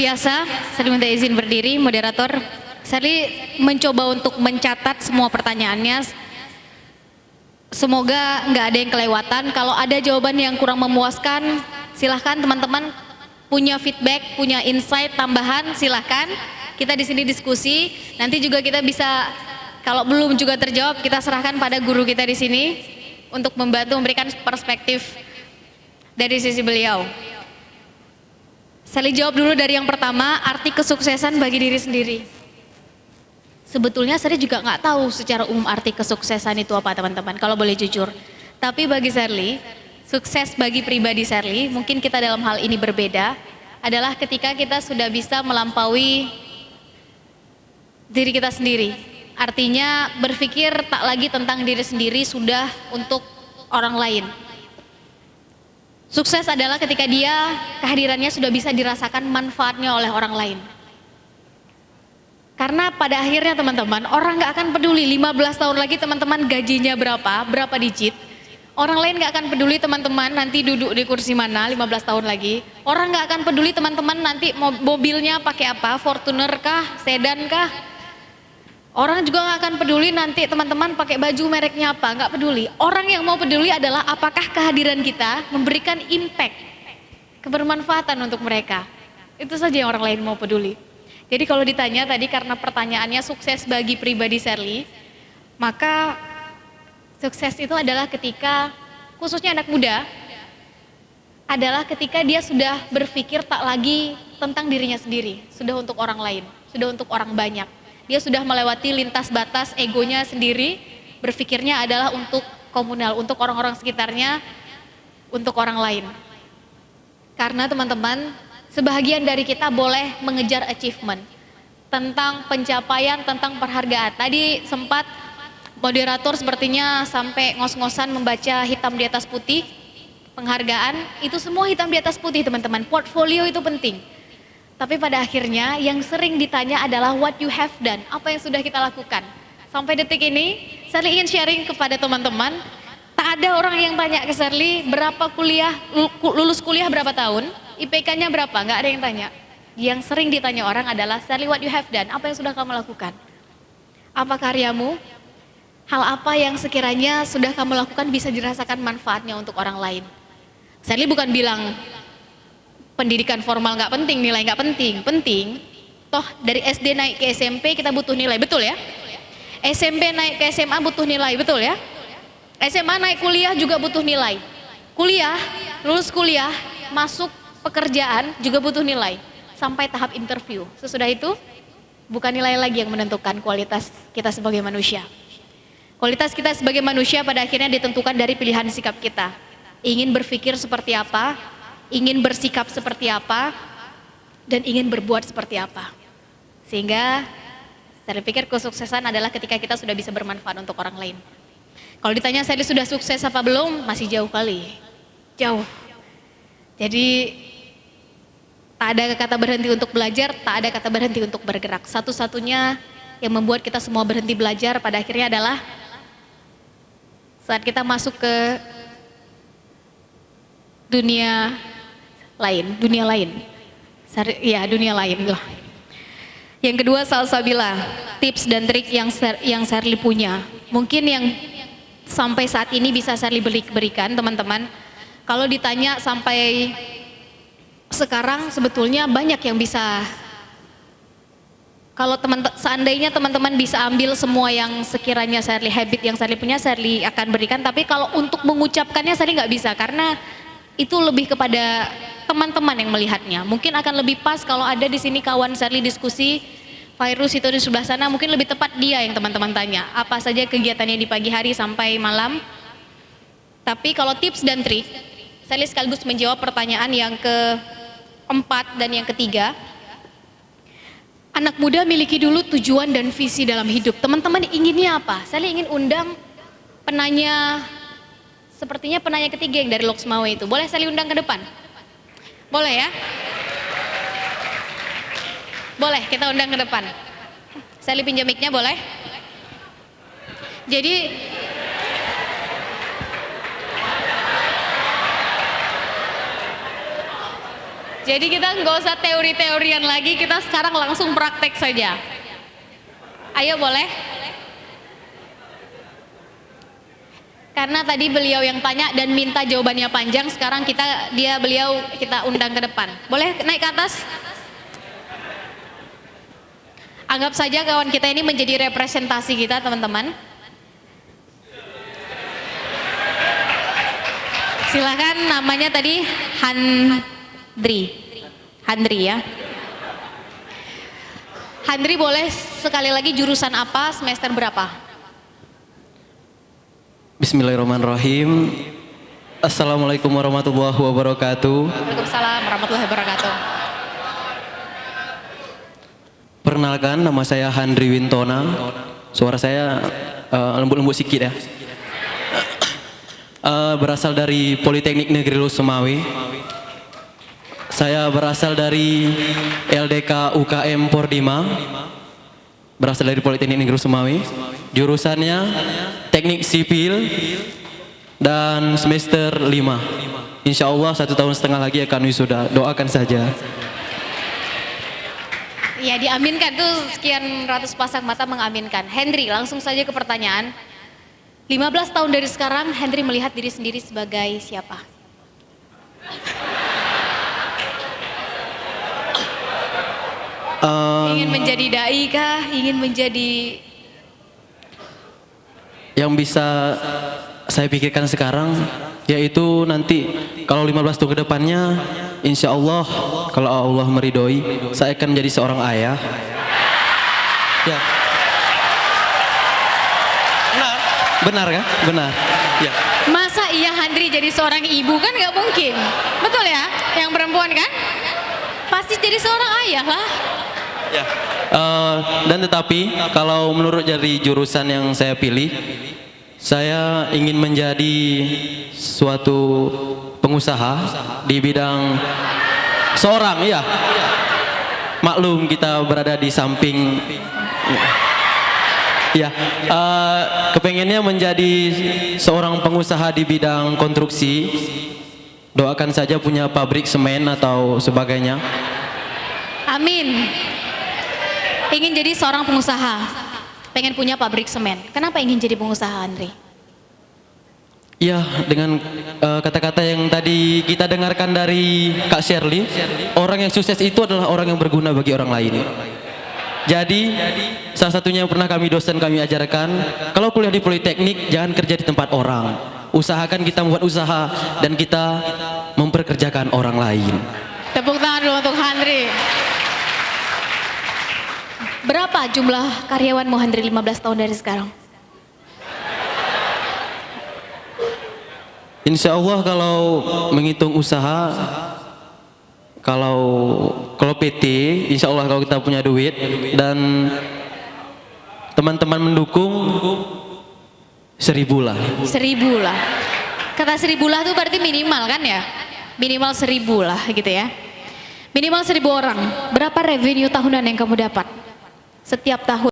Biasa, saya minta izin berdiri, moderator. Saya mencoba untuk mencatat semua pertanyaannya. Semoga nggak ada yang kelewatan. Kalau ada jawaban yang kurang memuaskan, silahkan teman-teman punya feedback, punya insight tambahan, silahkan. Kita di sini diskusi. Nanti juga kita bisa, kalau belum juga terjawab, kita serahkan pada guru kita di sini untuk membantu memberikan perspektif dari sisi beliau. Saya jawab dulu dari yang pertama, arti kesuksesan bagi diri sendiri. Sebetulnya saya juga nggak tahu secara umum arti kesuksesan itu apa teman-teman, kalau boleh jujur. Tapi bagi Sherly, sukses bagi pribadi Sherly, mungkin kita dalam hal ini berbeda, adalah ketika kita sudah bisa melampaui diri kita sendiri. Artinya berpikir tak lagi tentang diri sendiri, sudah untuk orang lain. Sukses adalah ketika dia kehadirannya sudah bisa dirasakan manfaatnya oleh orang lain. Karena pada akhirnya teman-teman, orang nggak akan peduli 15 tahun lagi teman-teman gajinya berapa digit. Orang lain nggak akan peduli teman-teman nanti duduk di kursi mana 15 tahun lagi. Orang nggak akan peduli teman-teman nanti mobilnya pakai apa, Fortuner kah, sedan kah. Orang juga nggak akan peduli nanti teman-teman pakai baju mereknya apa, nggak peduli. Orang yang mau peduli adalah apakah kehadiran kita memberikan impact, kebermanfaatan untuk mereka. Itu saja yang orang lain mau peduli. Jadi kalau ditanya tadi karena pertanyaannya sukses bagi pribadi Sherly, maka sukses itu adalah ketika, khususnya anak muda, adalah ketika dia sudah berpikir tak lagi tentang dirinya sendiri, sudah untuk orang lain, sudah untuk orang banyak. Dia sudah melewati lintas batas egonya sendiri, berpikirnya adalah untuk komunal, untuk orang-orang sekitarnya, untuk orang lain. Karena teman-teman, sebahagian dari kita boleh mengejar achievement, tentang pencapaian, tentang penghargaan. Tadi sempat moderator sepertinya sampai ngos-ngosan membaca hitam di atas putih, penghargaan, itu semua hitam di atas putih teman-teman, portfolio itu penting. Tapi pada akhirnya yang sering ditanya adalah what you have done, apa yang sudah kita lakukan. Sampai detik ini, saya ingin sharing kepada teman-teman, tak ada orang yang tanya ke Sherly berapa kuliah, lulus kuliah berapa tahun, IPK-nya berapa, nggak ada yang tanya. Yang sering ditanya orang adalah, Sherly what you have done, apa yang sudah kamu lakukan? Apa karyamu? Hal apa yang sekiranya sudah kamu lakukan bisa dirasakan manfaatnya untuk orang lain? Sherly bukan bilang, pendidikan formal nggak penting, nilai nggak penting, penting. Toh dari SD naik ke SMP kita butuh nilai, betul ya? SMP naik ke SMA butuh nilai, betul ya? SMA naik kuliah juga butuh nilai. Kuliah, lulus kuliah, masuk pekerjaan juga butuh nilai. Sampai tahap interview. Sesudah itu bukan nilai lagi yang menentukan kualitas kita sebagai manusia. Kualitas kita sebagai manusia pada akhirnya ditentukan dari pilihan sikap kita. Ingin berpikir seperti apa, ingin bersikap seperti apa, dan ingin berbuat seperti apa. Sehingga saya pikir kesuksesan adalah ketika kita sudah bisa bermanfaat untuk orang lain. Kalau ditanya saya sudah sukses apa belum, masih jauh kali, jauh. Jadi tak ada kata berhenti untuk belajar, tak ada kata berhenti untuk bergerak. Satu-satunya yang membuat kita semua berhenti belajar pada akhirnya adalah saat kita masuk ke dunia lain. Ya, dunia lain lah. Yang kedua, salsabila, tips dan trik yang Sherly punya. Mungkin yang sampai saat ini bisa Sherly berikan teman-teman. Kalau ditanya sampai sekarang sebetulnya banyak yang bisa. Kalau seandainya teman-teman bisa ambil semua yang sekiranya Sherly, habit yang Sherly punya, Sherly akan berikan. Tapi kalau untuk mengucapkannya Sherly nggak bisa, karena itu lebih kepada teman-teman yang melihatnya. Mungkin akan lebih pas kalau ada di sini kawan Sherly diskusi, Virus itu di sebelah sana, mungkin lebih tepat dia yang teman-teman tanya. Apa saja kegiatannya di pagi hari sampai malam. Tapi kalau tips dan trik, Sherly sekaligus menjawab pertanyaan yang keempat dan yang ketiga. Anak muda miliki dulu tujuan dan visi dalam hidup. Teman-teman inginnya apa? Sherly ingin undang penanya. Sepertinya penanya ketiga yang dari Loksmawe itu. Boleh Sherly undang ke depan? Boleh ya? Boleh, kita undang ke depan. Sherly pinjam mic-nya boleh? Jadi kita nggak usah teori-teorian lagi, kita sekarang langsung praktek saja. Ayo boleh? Karena tadi beliau yang tanya dan minta jawabannya panjang, sekarang beliau kita undang ke depan. Boleh naik ke atas? Anggap saja kawan kita ini menjadi representasi kita, teman-teman. Silakan, namanya tadi Handri ya. Handri, boleh sekali lagi jurusan apa, semester berapa? Bismillahirrahmanirrahim. Assalamualaikum warahmatullahi wabarakatuh. Waalaikumsalam warahmatullahi wabarakatuh. Perkenalkan, nama saya Handri Wintona. Suara saya lembut-lembut sedikit ya. Berasal dari Politeknik Negeri Lusemawe. Saya berasal dari LDK UKM Pordima. Berasal dari Politeknik Negeri Lusemawe. Jurusannya Teknik Sipil dan semester 5. Insya Allah 1,5 tahun lagi akan wisuda. Doakan saja. Ya, diaminkan tuh, sekian ratus pasang mata mengaminkan. Henry, langsung saja ke pertanyaan. 15 tahun dari sekarang, Henry melihat diri sendiri sebagai siapa? Ingin menjadi dai kah? Ingin menjadi... Yang bisa saya pikirkan sekarang, yaitu nanti kalau 15 tahun ke depannya, insya Allah kalau Allah meridhoi, saya akan menjadi seorang ayah. Ya. Benar kan? Benar. Ya. Masa iya Handri jadi seorang ibu, kan nggak mungkin. Betul ya? Yang perempuan kan? Pasti jadi seorang ayah lah. Ya. Dan tetapi kalau menurut dari jurusan yang saya pilih, saya ingin menjadi suatu pengusaha di bidang seorang, ya. Maklum kita berada di samping. Ya, kepengennya menjadi seorang pengusaha di bidang konstruksi. Doakan saja punya pabrik semen atau sebagainya. Amin. Ingin jadi seorang pengusaha, pengen punya pabrik semen. Kenapa ingin jadi pengusaha, Andre? Ya, dengan kata-kata yang tadi kita dengarkan dari Kak Shirley, orang yang sukses itu adalah orang yang berguna bagi orang lain. Jadi, salah satunya yang pernah dosen kami ajarkan, kalau kuliah di Politeknik, jangan kerja di tempat orang. Usahakan kita membuat usaha dan kita memperkerjakan orang lain. Tepuk tangan dulu untuk Handri. Berapa jumlah karyawanmu, Handri, 15 tahun dari sekarang? Insya Allah kalau menghitung usaha, kalau PT, insya Allah kalau kita punya duit dan teman-teman mendukung, 1.000 lah. 1.000 lah. Kata 1.000 lah itu berarti minimal kan ya? Minimal 1.000 lah gitu ya. Minimal 1.000 orang. Berapa revenue tahunan yang kamu dapat setiap tahun?